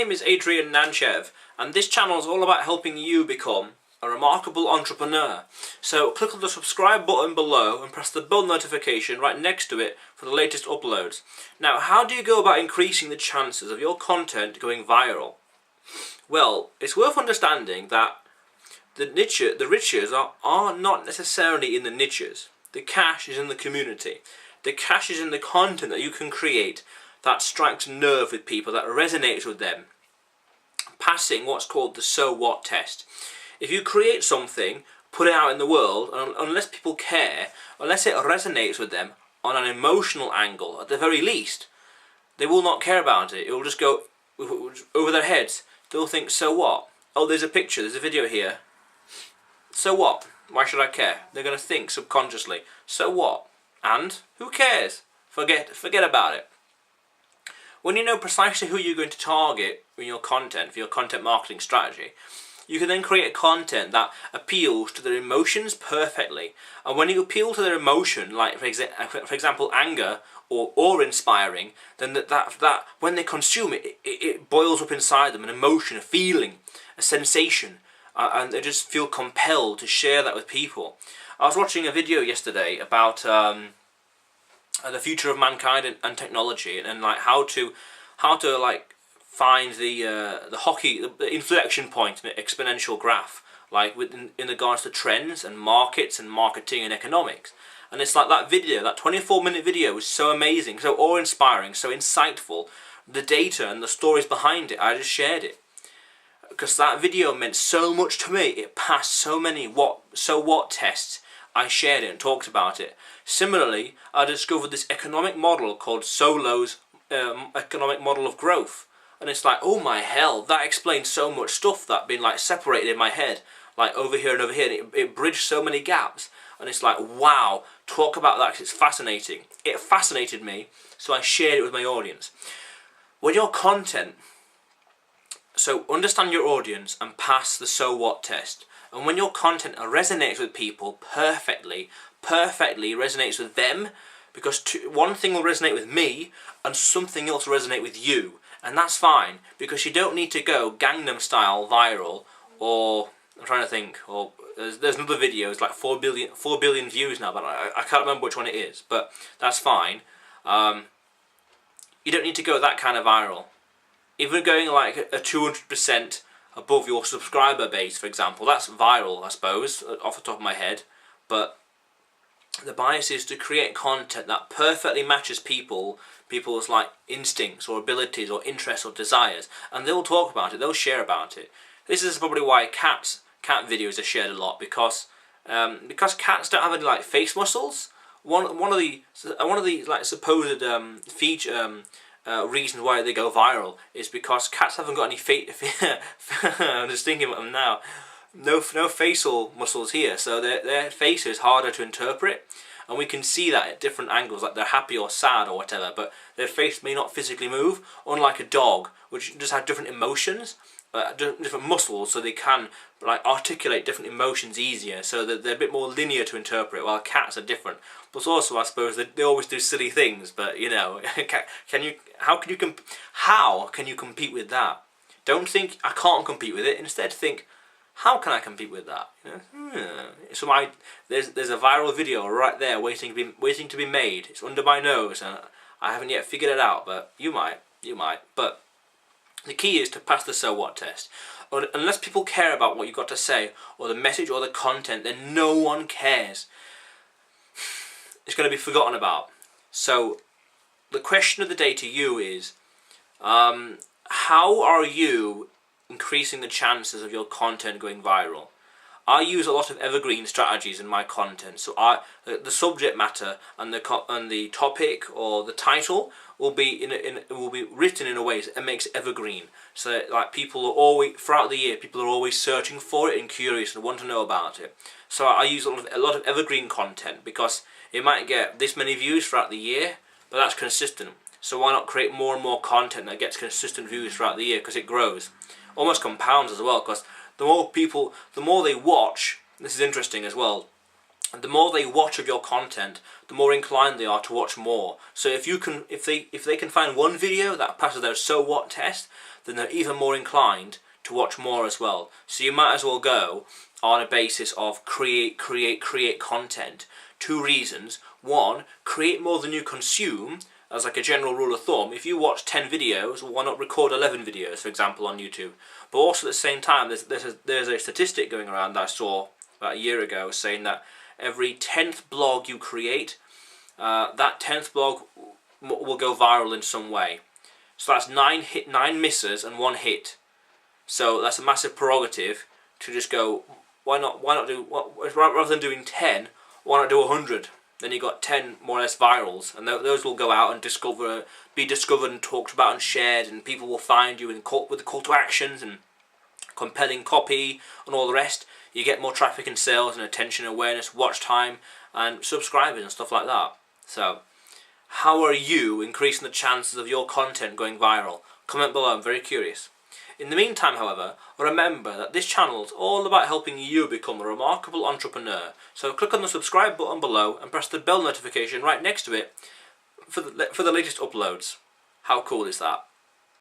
name is Adrian Nantchev, and this channel is all about helping you become a remarkable entrepreneur. So click on the subscribe button below and press the bell notification right next to it for the latest uploads. Now, how do you go about increasing the chances of your content going viral? Well, it's worth understanding that the riches are not necessarily in the niches. The cash is in the community. The cash is in the content that you can create that strikes a nerve with people, that resonates with them, passing what's called the so what test. If you create something, put it out in the world, and unless people care, unless it resonates with them on an emotional angle, at the very least, they will not care about it. It will just go over their heads. They'll think, so what? Oh, there's a picture, there's a video here. So what? Why should I care? They're going to think subconsciously, so what? And who cares? Forget about it. When you know precisely who you're going to target in your content, for your content marketing strategy, you can then create content that appeals to their emotions perfectly. And when you appeal to their emotion, like for example anger or awe-inspiring, then that when they consume it, it boils up inside them an emotion, a feeling, a sensation, and they just feel compelled to share that with people. I was watching a video yesterday about the future of mankind and technology, and like how to like find the inflection point in an exponential graph, like in regards to trends and markets and marketing and economics. And it's like that video, that 24-minute video was so amazing, so awe-inspiring, so insightful. The data and the stories behind it, I just shared it because that video meant so much to me. It passed so many so what tests. I shared it and talked about it. Similarly, I discovered this economic model called Solo's economic model of growth. And it's like, oh my hell, that explains so much stuff that been like separated in my head, like over here and over here, and it bridged so many gaps. And it's like, wow, talk about that, 'cause it's fascinating. It fascinated me, so I shared it with my audience. When your content, so understand your audience and pass the so what test. And when your content resonates with people perfectly resonates with them, because one thing will resonate with me and something else will resonate with you. And that's fine, because you don't need to go Gangnam style viral, or I'm trying to think, or there's another video, it's like 4 billion views now, but I can't remember which one it is, but that's fine. You don't need to go that kind of viral. Even going like a 200% above your subscriber base, for example, that's viral, I suppose, off the top of my head. But the bias is to create content that perfectly matches people's like instincts or abilities or interests or desires, and they'll talk about it, they'll share about it. This is probably why cat videos are shared a lot, because cats don't have any like face muscles. One of the like supposed reasons why they go viral is because cats haven't got any I'm just thinking about them now. No facial muscles here, so their face is harder to interpret, and we can see that at different angles, like they're happy or sad or whatever, but their face may not physically move, unlike a dog, which just has different emotions, different muscles, so they can like articulate different emotions easier, so that they're a bit more linear to interpret, while cats are different. Plus also, I suppose, they always do silly things, but you know, how can you compete with that? Don't think, I can't compete with it, instead think, how can I compete with that? You know? So there's a viral video right there waiting to be made. It's under my nose, and I haven't yet figured it out, but you might. But the key is to pass the so what test. Unless people care about what you've got to say, or the message or the content, then no one cares. It's going to be forgotten about. So the question of the day to you is, how are you increasing the chances of your content going viral? I use a lot of evergreen strategies in my content. So the subject matter and the topic or the title will be written in a way that makes it evergreen. So that, like, people are always, throughout the year, people are always searching for it and curious and want to know about it. So I use a lot of evergreen content, because it might get this many views throughout the year, but that's consistent. So why not create more and more content that gets consistent views throughout the year, because it grows. Almost compounds as well, because the more they watch, this is interesting as well, the more they watch of your content, the more inclined they are to watch more. So if they can find one video that passes their so what test, then they're even more inclined to watch more as well. So you might as well go on a basis of create content. Two reasons. One, create more than you consume, as like a general rule of thumb. If you watch 10 videos, well, why not record 11 videos, for example, on YouTube? But also at the same time, there's a statistic going around that I saw about a year ago saying that every 10th blog you create, that 10th blog will go viral in some way. So that's 9 misses and 1 hit. So that's a massive prerogative to just go, why not do, rather than doing 10, why not do 100? Then you got 10 more or less virals, and those will go out and be discovered and talked about and shared, and people will find you with the call to actions and compelling copy and all the rest. You get more traffic and sales and attention, awareness, watch time, and subscribers and stuff like that. So, how are you increasing the chances of your content going viral? Comment below, I'm very curious. In the meantime, however, remember that this channel is all about helping you become a remarkable entrepreneur. So click on the subscribe button below and press the bell notification right next to it for the latest uploads. How cool is that?